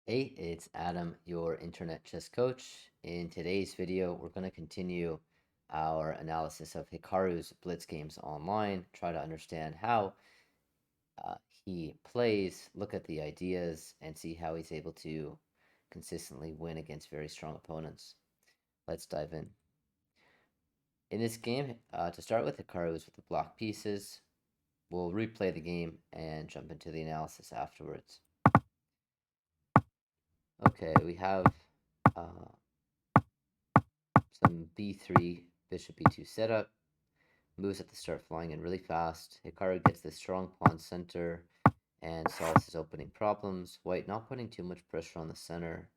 Hey, it's Adam, your internet chess coach. In today's video, we're going to continue our analysis of Hikaru's Blitz games online, try to understand how uh, he plays, look at the ideas, and see how he's able to consistently win against very strong opponents. Let's dive in. In this game, to start with, Hikaru is with the block pieces. We'll replay the game and jump into the analysis afterwards. Okay, we have uh, some b3, bishop e2 setup. Moves at the start flying in really fast. Hikaru gets this strong pawn center and solves his opening problems. White not putting too much pressure on the center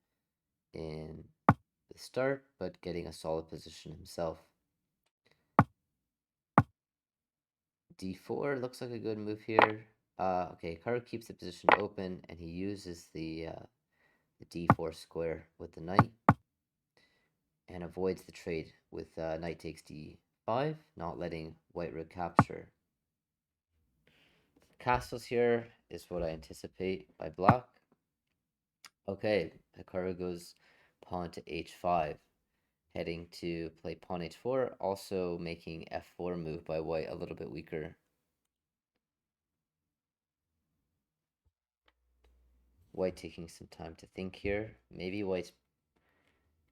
in the start, but getting a solid position himself. d4 looks like a good move here. Okay, Hikaru keeps the position open, and he uses the d4 square with the knight and avoids the trade with knight takes d5, not letting white recapture. Castles here is what I anticipate by black. Okay, Hikaru goes pawn to h5, heading to play pawn h4, also making f4 move by white a little bit weaker. White taking some time to think here. Maybe white's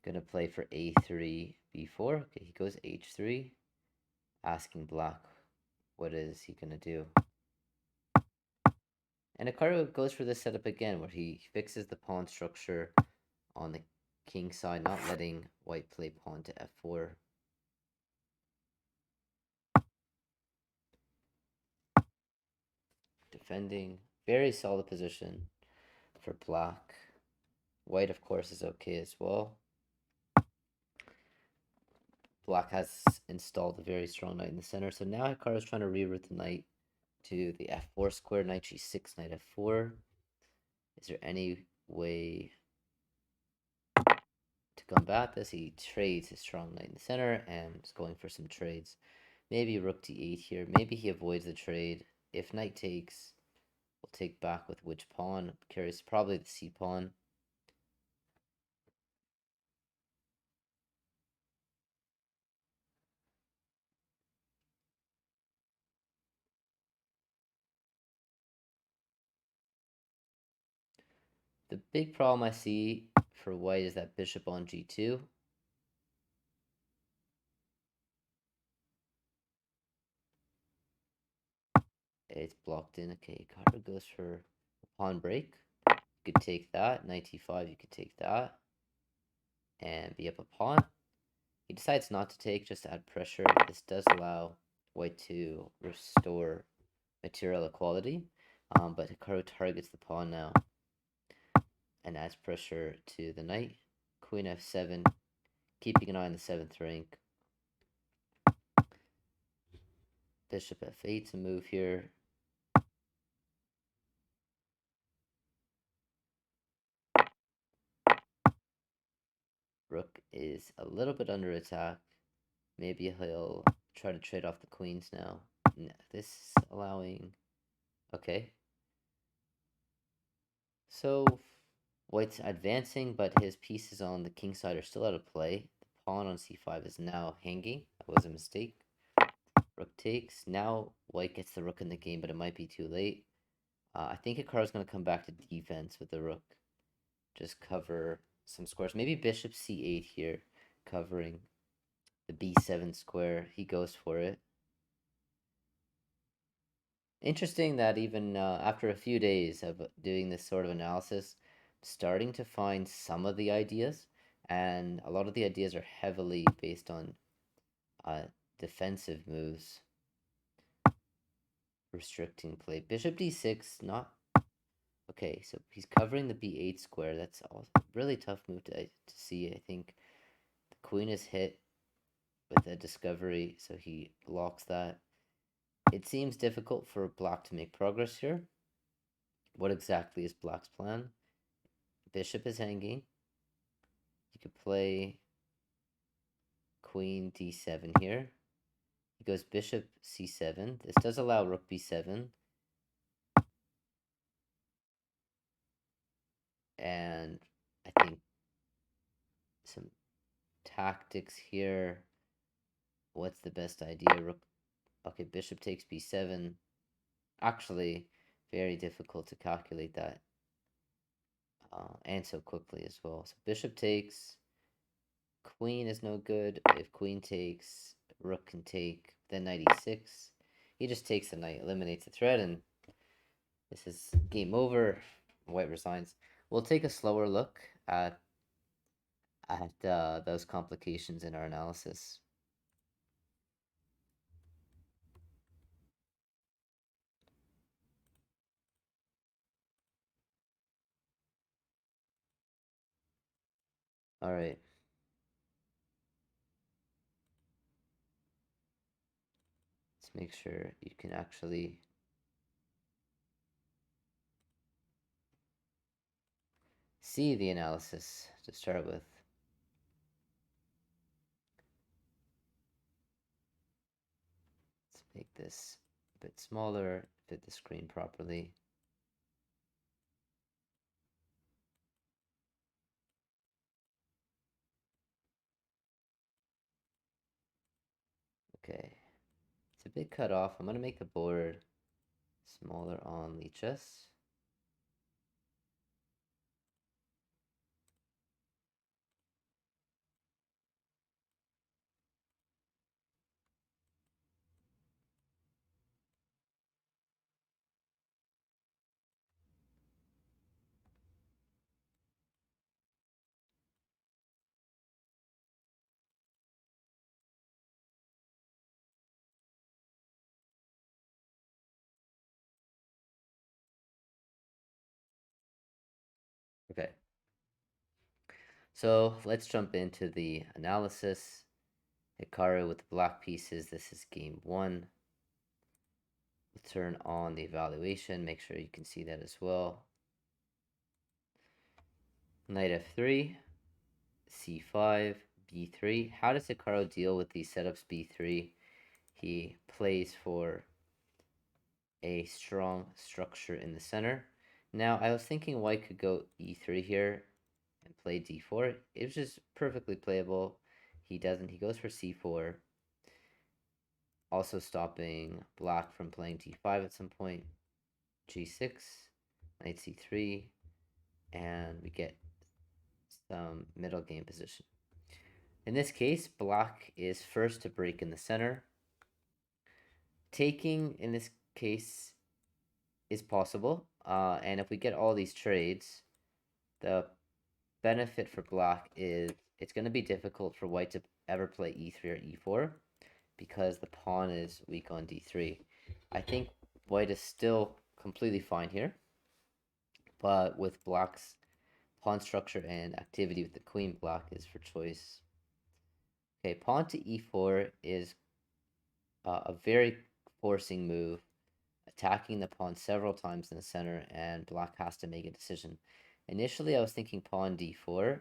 gonna play for a3, b4. Okay, he goes h3, asking black what is he gonna do. And Hikaru goes for this setup again, where he fixes the pawn structure on the king side, not letting white play pawn to f4. Defending, very solid position for black. White, of course, is okay as well. Black has installed a very strong knight in the center, so now Hikaru is trying to reroute the knight to the f4 square, knight g6, knight f4. Is there any way to combat this? He trades his strong knight in the center and is going for some trades. Maybe rook d8 here. Maybe he avoids the trade. If knight takes, we'll take back with which pawn? Carries probably the c pawn. The big problem I see for white is that bishop on g2. It's blocked in. Okay, Hikaru goes for a pawn break. You could take that. Knight e5, you could take that. And be up a pawn. He decides not to take, just to add pressure. This does allow white to restore material equality. But Hikaru targets the pawn now and adds pressure to the knight. Queen f7, keeping an eye on the 7th rank. Bishop f8 to move here. Rook is a little bit under attack. Maybe he'll try to trade off the queens now. This is allowing... Okay. So white's advancing, but his pieces on the king side are still out of play. The pawn on c5 is now hanging. That was a mistake. Rook takes. Now white gets the rook in the game, but it might be too late. I think Hikaru's going to come back to defense with the rook. Just cover some squares. Maybe bishop c8 here, covering the b7 square. He goes for it. Interesting that even after a few days of doing this sort of analysis, starting to find some of the ideas, and a lot of the ideas are heavily based on defensive moves, restricting play. Bishop d6, not okay. So he's covering the b8 square. That's also a really tough move to see. I think the queen is hit with a discovery, so he blocks that. It seems difficult for black to make progress here. What exactly is black's plan? Bishop is hanging. You could play queen d7 here. He goes bishop c7. This does allow rook b7. and I think some tactics here. What's the best idea? Rook. Okay, bishop takes b7. Actually, very difficult to calculate that, and so quickly as well. So bishop takes. Queen is no good. If queen takes, rook can take. Then knight e6. He just takes the knight, eliminates the threat, and this is game over. White resigns. We'll take a slower look at those complications in our analysis. All right. Let's make sure you can actually see the analysis to start with. Let's make this a bit smaller, fit the screen properly. Okay, it's a bit cut off. I'm going to make the board smaller on Lichess. Okay, so let's jump into the analysis. Hikaru with the black pieces. This is game one. We'll turn on the evaluation. Make sure you can see that as well. Knight f3, c5, b3. How does Hikaru deal with these setups? B3. He plays for a strong structure in the center. Now, I was thinking white could go e3 here and play d4. It was just perfectly playable. He doesn't. He goes for c4, also stopping black from playing d5 at some point. G6, knight c3, and we get some middle game position. In this case, black is first to break in the center. Taking, in this case, is possible. And if we get all these trades, the benefit for black is it's going to be difficult for white to ever play e3 or e4 because the pawn is weak on d3. I think white is still completely fine here, but with black's pawn structure and activity with the queen, black is for choice. Okay, pawn to e4 is a very forcing move, attacking the pawn several times in the center, and black has to make a decision. Initially, I was thinking pawn d4,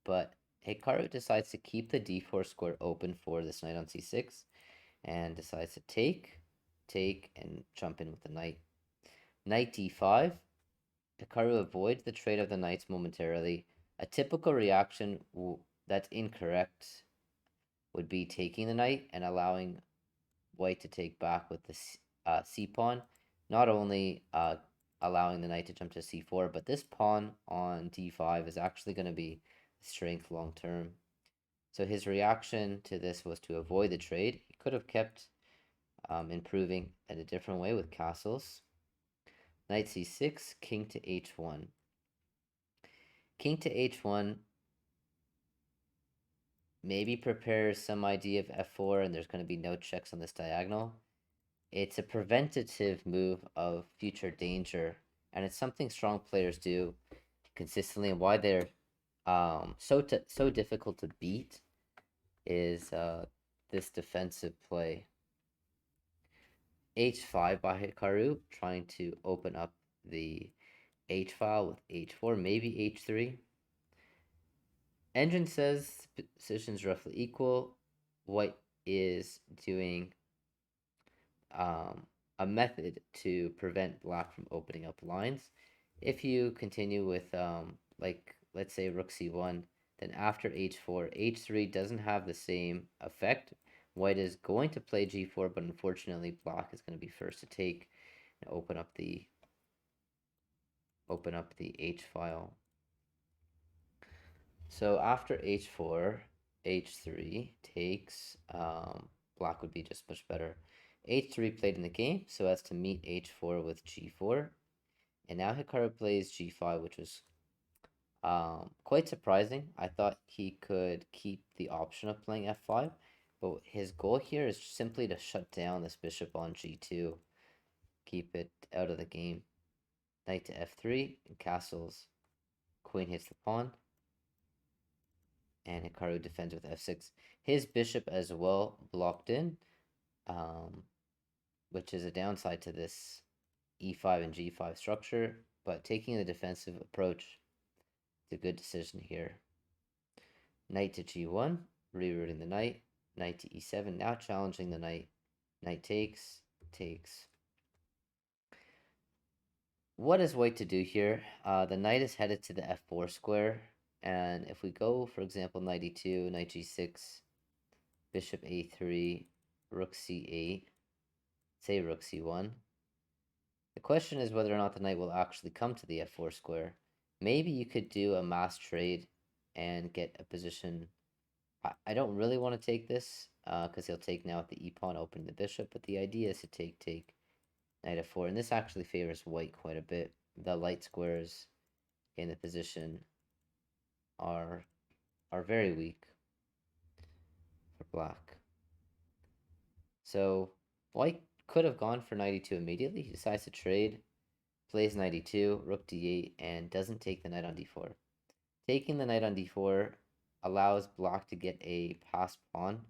but Hikaru decides to keep the d4 square open for this knight on c6, and decides to take, and jump in with the knight. Knight d5. Hikaru avoids the trade of the knights momentarily. A typical reaction that's incorrect would be taking the knight and allowing white to take back with the c pawn, not only allowing the knight to jump to c4, but this pawn on d5 is actually going to be strength long term. So his reaction to this was to avoid the trade. He could have kept improving in a different way with castles. Knight c6, king to h1. King to h1 maybe prepares some idea of f4, and there's going to be no checks on this diagonal. It's a preventative move of future danger, and it's something strong players do consistently, and why they're so difficult to beat is this defensive play. H5 by Hikaru, trying to open up the H file with H4, maybe H3. Engine says positions roughly equal. White is doing a method to prevent black from opening up lines. If you continue with like let's say rook c1, then after h4, h3 doesn't have the same effect. White is going to play g4, but unfortunately black is going to be first to take and open up the h file. So after h4, h3 takes, black would be just much better. h3 played in the game, so as to meet h4 with g4. And now Hikaru plays g5, which was quite surprising. I thought he could keep the option of playing f5, but his goal here is simply to shut down this bishop on g2, keep it out of the game. Knight to f3, and castles. Queen hits the pawn, and Hikaru defends with f6. His bishop as well blocked in, um, which is a downside to this e5 and g5 structure, but taking the defensive approach is a good decision here. Knight to g1, rerouting the knight. Knight to e7, now challenging the knight. Knight takes, takes. What is white to do here? The knight is headed to the f4 square, and if we go, for example, knight e2, knight g6, bishop a3, rook c8, say rook c1. The question is whether or not the knight will actually come to the f4 square. Maybe you could do a mass trade and get a position. I don't really want to take this because he'll take now with the e-pawn, opening the bishop, but the idea is to take knight f4, and this actually favors white quite a bit. The light squares in the position are very weak for black. So white could have gone for knight e2 immediately. He decides to trade, plays knight e2, rook d8, and doesn't take the knight on d4. Taking the knight on d4 allows black to get a passed pawn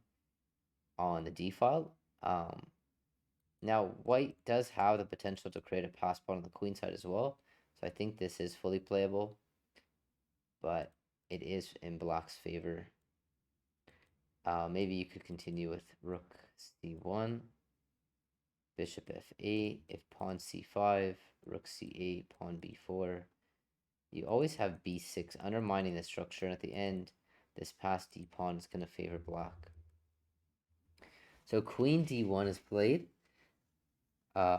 on the d file. Now, white does have the potential to create a passed pawn on the queen side as well, so I think this is fully playable, but it is in black's favor. Maybe you could continue with rook c1, bishop f8, if pawn c5, rook c8, pawn b4. You always have b6 undermining the structure, and at the end, this passed d pawn is going to favor black. So queen d1 is played.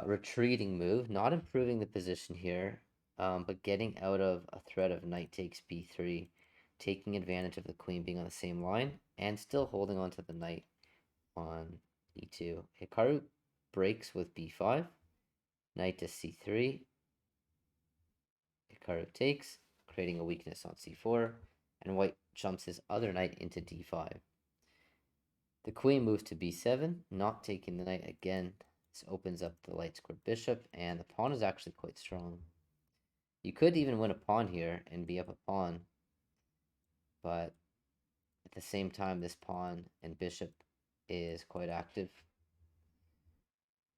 Retreating move, not improving the position here, but getting out of a threat of knight takes b3, taking advantage of the queen being on the same line, and still holding on to the knight on e2. Hikaru breaks with b5, knight to c3. Hikaru takes, creating a weakness on c4, and white jumps his other knight into d5. The queen moves to b7, not taking the knight again. This opens up the light square bishop, and the pawn is actually quite strong. You could even win a pawn here and be up a pawn, but at the same time, this pawn and bishop is quite active,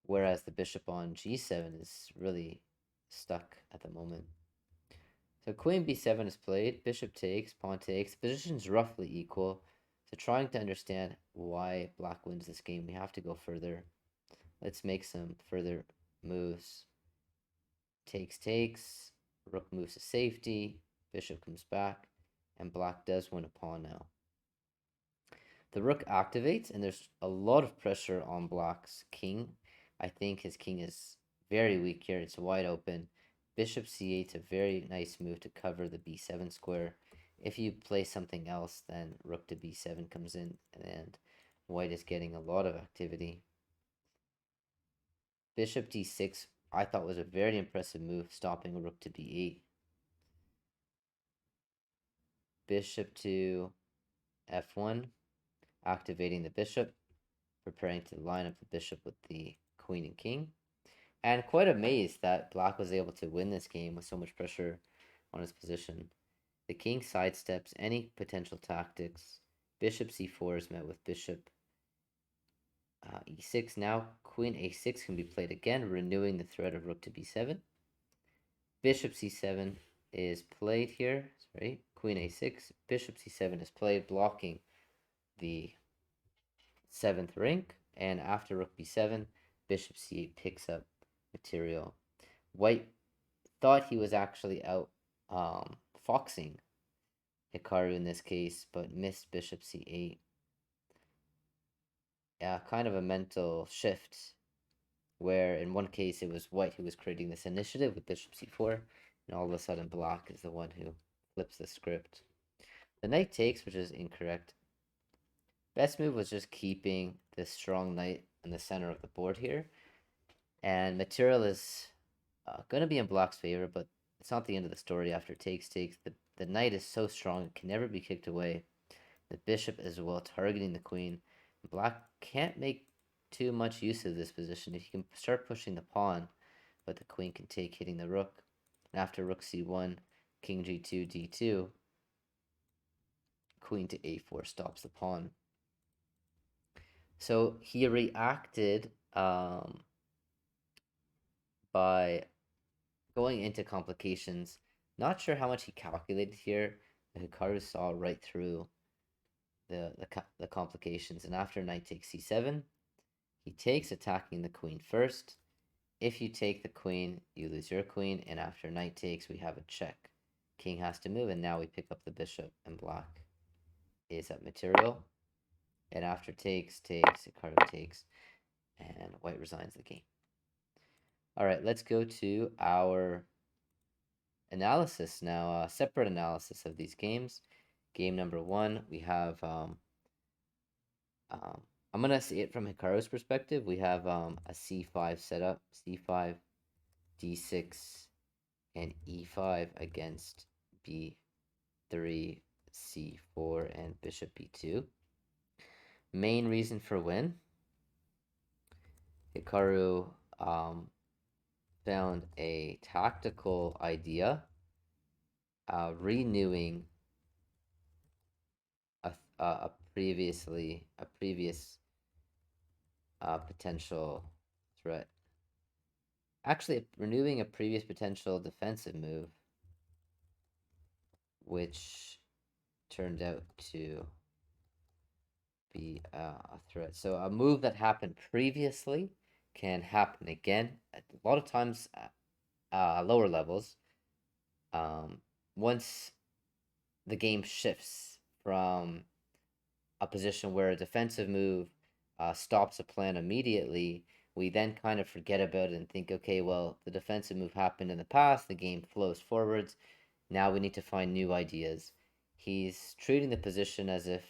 whereas the bishop on g7 is really stuck at the moment. So queen b7 is played, bishop takes, pawn takes. The position's roughly equal. So trying to understand why black wins this game, we have to go further. Let's make some further moves. Takes, rook moves to safety, bishop comes back, and black does win a pawn now. The rook activates, and there's a lot of pressure on black's king. I think his king is very weak here. It's wide open. Bishop c8 is a very nice move to cover the b7 square. If you play something else, then rook to b7 comes in, and white is getting a lot of activity. Bishop d6, I thought was a very impressive move, stopping rook to b8. Bishop to f1, activating the bishop, preparing to line up the bishop with the queen and king. And quite amazed that black was able to win this game with so much pressure on his position. The king sidesteps any potential tactics. Bishop c4 is met with bishop e6. Now queen a6 can be played again, renewing the threat of rook to b7. Bishop c7 is played here. Sorry, queen a6. Bishop c7 is played, blocking the 7th rank. And after rook b7, bishop c8 picks up material. White thought he was actually out foxing Hikaru in this case, but missed bishop c8. Yeah, kind of a mental shift where in one case it was white who was creating this initiative with bishop c4, and all of a sudden black is the one who flips the script. The knight takes, which is incorrect. Best move was just keeping this strong knight in the center of the board here. And material is going to be in black's favor, but it's not the end of the story after takes. The knight is so strong, it can never be kicked away. The bishop as well, targeting the queen. Black can't make too much use of this position. If you can start pushing the pawn, but the queen can take, hitting the rook. And after rook c1, king g2, d2, queen to a4 stops the pawn. So he reacted by going into complications. Not sure how much he calculated here. Hikaru saw right through the complications. And after knight takes c7, he takes, attacking the queen first. If you take the queen, you lose your queen. And after knight takes, we have a check. King has to move, and now we pick up the bishop, and black is at material. And after takes, Hikaru takes, and white resigns the game. All right, let's go to our analysis now, separate analysis of these games. Game number one, we have, I'm going to see it from Hikaru's perspective. We have a c5 setup, c5, d6, and e5 against b3, c4, and bishop b2. Main reason for win, Hikaru found a tactical idea, renewing a previous potential threat. Actually, renewing a previous potential defensive move, which turned out to be a threat. So a move that happened previously can happen again. A lot of times, lower levels. Once the game shifts from a position where a defensive move stops a plan immediately, we then kind of forget about it and think, okay, well, the defensive move happened in the past, the game flows forwards, now we need to find new ideas. He's treating the position as if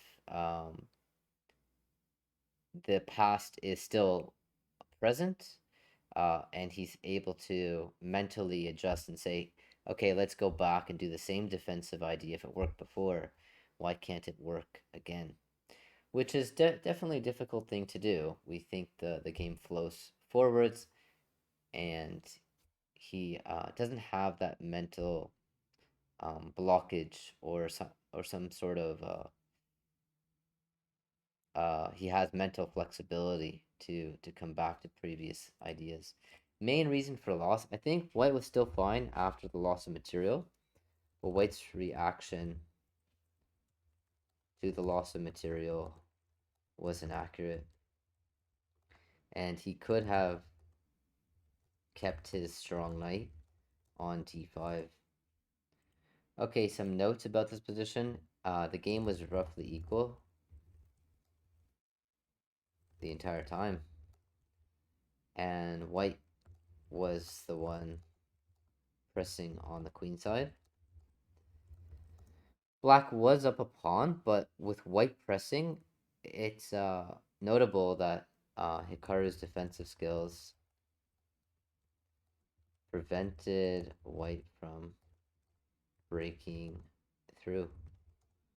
the past is still present, and he's able to mentally adjust and say, okay, let's go back and do the same defensive idea. If it worked before, why can't it work again? Which is definitely a difficult thing to do. We think the game flows forwards, and he doesn't have that mental blockage or some sort of he has mental flexibility to come back to previous ideas. Main reason for loss, I think white was still fine after the loss of material, but white's reaction to the loss of was wasn't accurate, and he could have kept his strong knight on d5. Okay, some notes about this position. The game was roughly equal the entire time, and white was the one pressing on the queen side. Black was up a pawn, but with white pressing, it's notable that Hikaru's defensive skills prevented white from breaking through.